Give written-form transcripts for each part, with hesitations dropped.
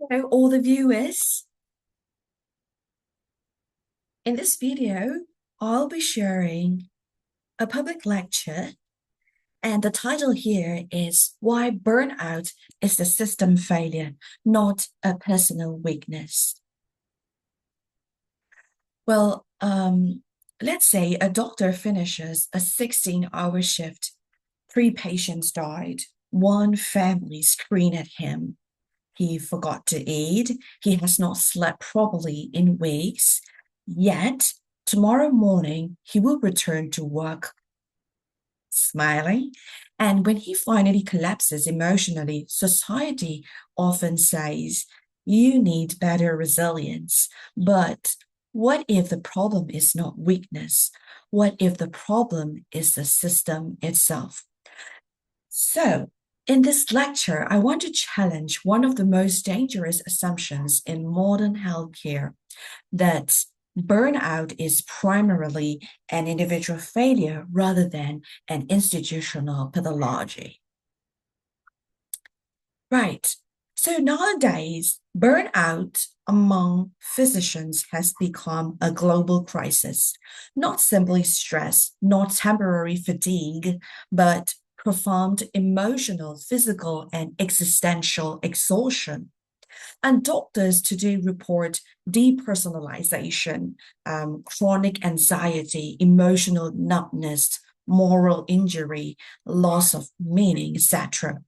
Hello, all the viewers. In this video, I'll be sharing a public lecture, and the title here is Why Burnout is a System Failure, Not a Personal Weakness. Well, let's say a doctor finishes a 16-hour shift. 3 patients died. One family screamed at him. He forgot to eat. He has not slept properly in weeks. Yet, tomorrow morning, he will return to work smiling. And when he finally collapses emotionally, society often says, you need better resilience. But what if the problem is not weakness? What if the problem is the system itself? So, in this lecture, I want to challenge one of the most dangerous assumptions in modern healthcare, that burnout is primarily an individual failure rather than an institutional pathology. Right. So nowadays, burnout among physicians has become a global crisis, not simply stress, not temporary fatigue, but profound emotional, physical, and existential exhaustion. And doctors today report depersonalization, chronic anxiety, emotional numbness, moral injury, loss of meaning, etc.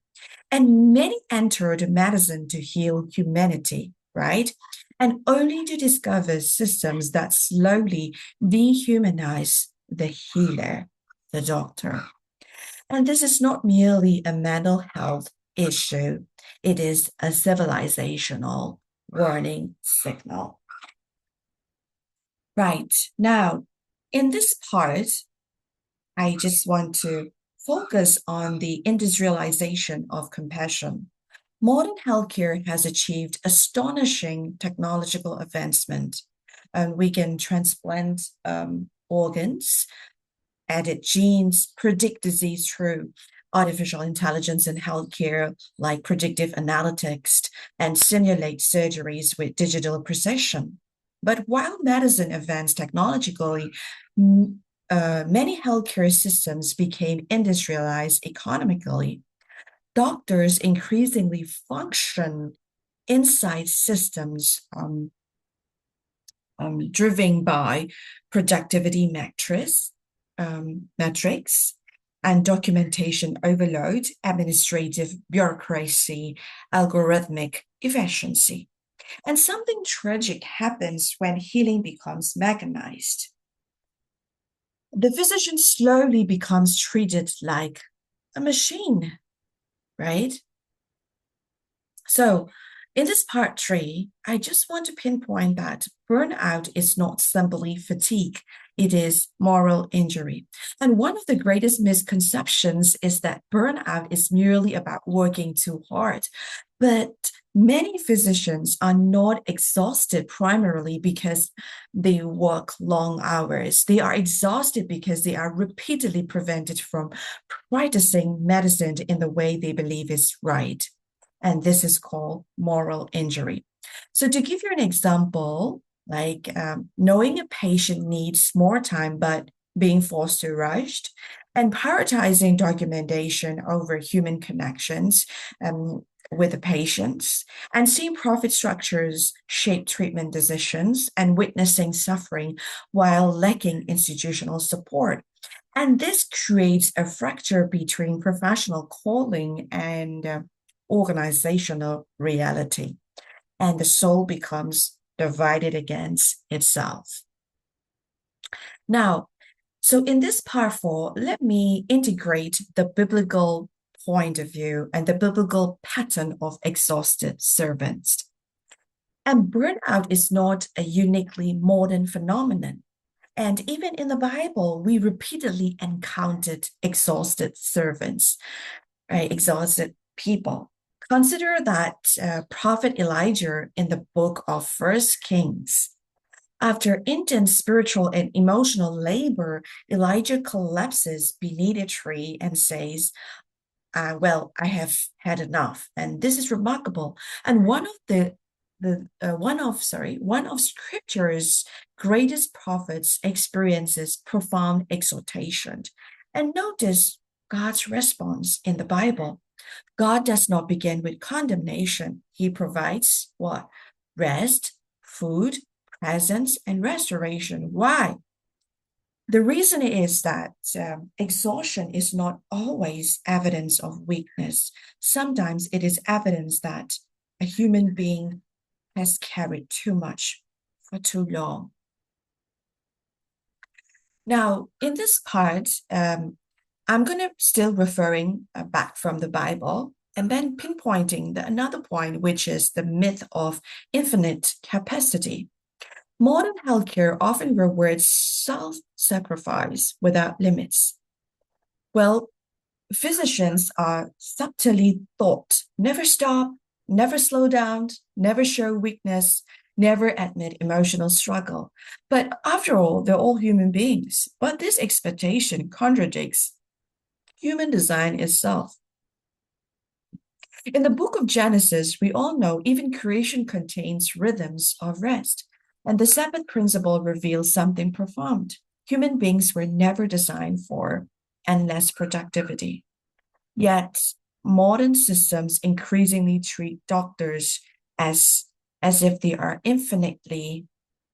And many entered medicine to heal humanity, right? And only to discover systems that slowly dehumanize the healer, the doctor. And this is not merely a mental health issue, it is a civilizational warning signal. Right. Now, in this part, I just want to focus on the industrialization of compassion. Modern healthcare has achieved astonishing technological advancement. We can transplant organs, edit genes, predict disease through artificial intelligence in healthcare, like predictive analytics, and simulate surgeries with digital precision. But while medicine advanced technologically, many healthcare systems became industrialized economically. Doctors increasingly function inside systems driven by productivity metrics and documentation overload, administrative bureaucracy, algorithmic efficiency. And something tragic happens when healing becomes mechanized. The physician slowly becomes treated like a machine, right? So, in this part 3, I just want to pinpoint that burnout is not simply fatigue, it is moral injury. And one of the greatest misconceptions is that burnout is merely about working too hard. But many physicians are not exhausted primarily because they work long hours. They are exhausted because they are repeatedly prevented from practicing medicine in the way they believe is right. And this is called moral injury. So, to give you an example, like knowing a patient needs more time, but being forced to rush, and prioritizing documentation over human connections with the patients, and seeing profit structures shape treatment decisions, and witnessing suffering while lacking institutional support. And this creates a fracture between professional calling and organizational reality, and the soul becomes divided against itself. Now, so in this part 4, let me integrate the biblical point of view and the biblical pattern of exhausted servants. And burnout is not a uniquely modern phenomenon. And even in the Bible, we repeatedly encountered exhausted servants, right? Exhausted people. Consider that Prophet Elijah in the book of First Kings. After intense spiritual and emotional labor, Elijah collapses beneath a tree and says, well, I have had enough. And this is remarkable. And one of the one of Scripture's greatest prophets experiences profound exaltation. And notice God's response in the Bible. God does not begin with condemnation. He provides what? Rest, food, presence, and restoration. Why? The reason is that exhaustion is not always evidence of weakness. Sometimes it is evidence that a human being has carried too much for too long. Now, in this part, I'm going to still referring back from the Bible and then pinpointing another point, which is the myth of infinite capacity. Modern healthcare often rewards self-sacrifice without limits. Well, physicians are subtly taught never stop, never slow down, never show weakness, never admit emotional struggle. But after all, they're all human beings. But this expectation contradicts human design itself. In the book of Genesis, we all know even creation contains rhythms of rest. And the Sabbath principle reveals something profound. Human beings were never designed for endless productivity. Yet, modern systems increasingly treat doctors as, as if they are infinitely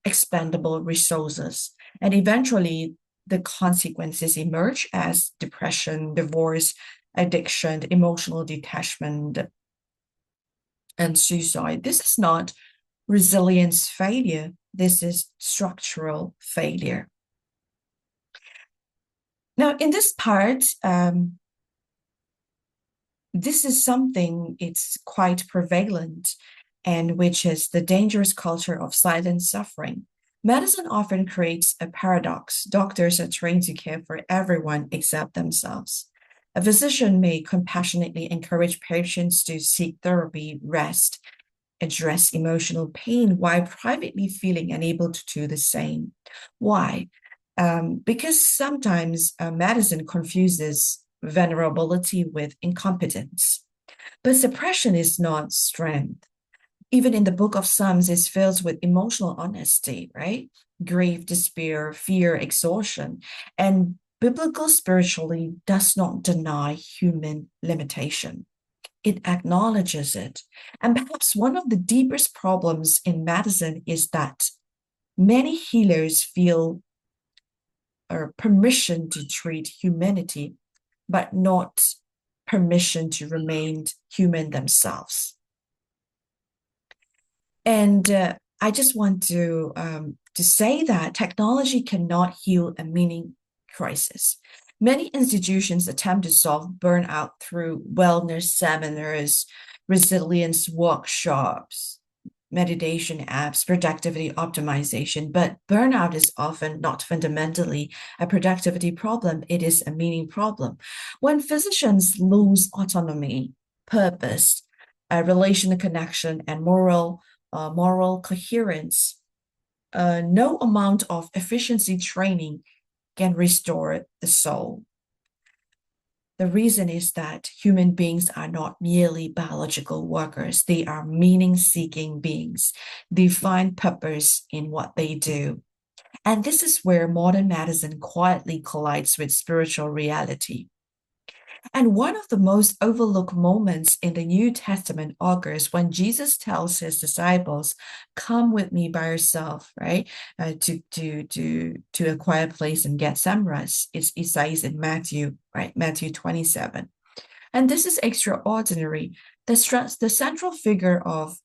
expendable resources. And eventually, the consequences emerge as depression, divorce, addiction, emotional detachment, and suicide. This is not resilience failure. This is structural failure. Now, in this part, this is something it's quite prevalent, and which is the dangerous culture of silent suffering. Medicine often creates a paradox. Doctors are trained to care for everyone except themselves. A physician may compassionately encourage patients to seek therapy, rest, address emotional pain while privately feeling unable to do the same. Why? Because sometimes medicine confuses vulnerability with incompetence. But suppression is not strength. Even in the book of Psalms, it's filled with emotional honesty, right? Grief, despair, fear, exhaustion. And biblical spiritually does not deny human limitation. It acknowledges it. And perhaps one of the deepest problems in medicine is that many healers feel permission to treat humanity, but not permission to remain human themselves. And I just want to say that technology cannot heal a meaning crisis. Many institutions attempt to solve burnout through wellness seminars, resilience workshops, meditation apps, productivity optimization. But burnout is often not fundamentally a productivity problem, it is a meaning problem. When physicians lose autonomy, purpose, relational connection, and moral coherence, no amount of efficiency training can restore the soul. The reason is that human beings are not merely biological workers. They are meaning-seeking beings. They find purpose in what they do. And this is where modern medicine quietly collides with spiritual reality. And one of the most overlooked moments in the New Testament occurs when Jesus tells his disciples, "Come with me by yourself," right? To a quiet place and get some rest. It says in Matthew, right? Matthew 27. And this is extraordinary. The central figure of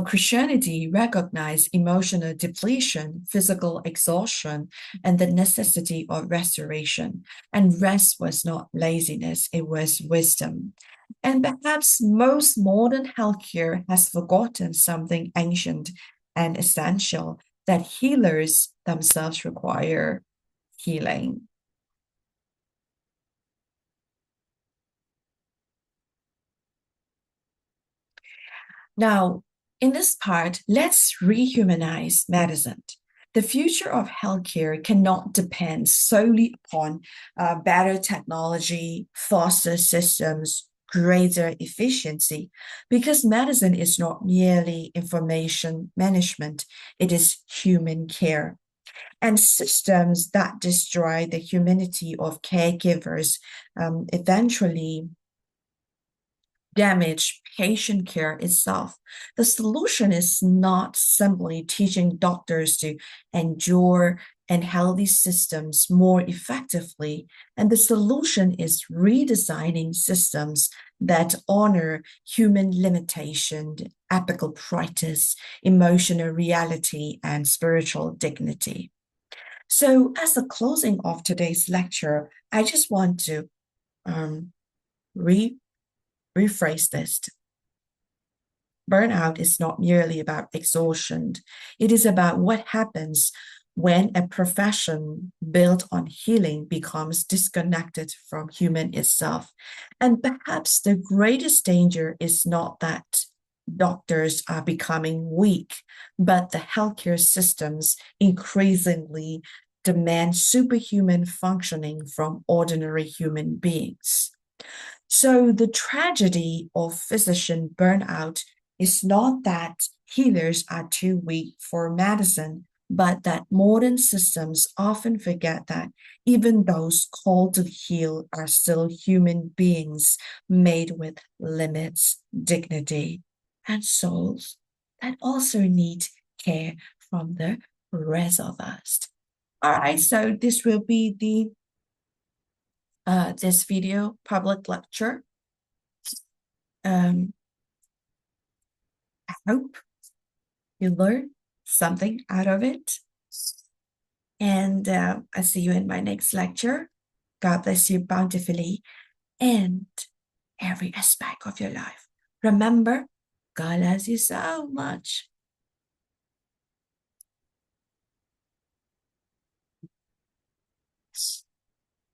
Christianity recognized emotional depletion, physical exhaustion, and the necessity of restoration. And rest was not laziness, it was wisdom. And perhaps most modern healthcare has forgotten something ancient and essential, that healers themselves require healing. Now, in this part, let's rehumanize medicine. The future of healthcare cannot depend solely upon better technology, faster systems, greater efficiency because medicine is not merely information management, it is human care. And systems that destroy the humanity of caregivers eventually damage patient care itself. The solution is not simply teaching doctors to endure unhealthy systems more effectively, and the solution is redesigning systems that honor human limitation, ethical practice, emotional reality, and spiritual dignity. So, as a closing of today's lecture, I just want to um, re rephrase this. Burnout is not merely about exhaustion, it is about what happens when a profession built on healing becomes disconnected from human itself. And perhaps the greatest danger is not that doctors are becoming weak, but the healthcare systems increasingly demand superhuman functioning from ordinary human beings. So the tragedy of physician burnout is not that healers are too weak for medicine, but that modern systems often forget that even those called to heal are still human beings made with limits, dignity, and souls that also need care from the rest of us. All right, so this will be the this video public lecture. I hope you learned something out of it. And I'll see you in my next lecture. God bless you bountifully and every aspect of your life. Remember, God loves you so much.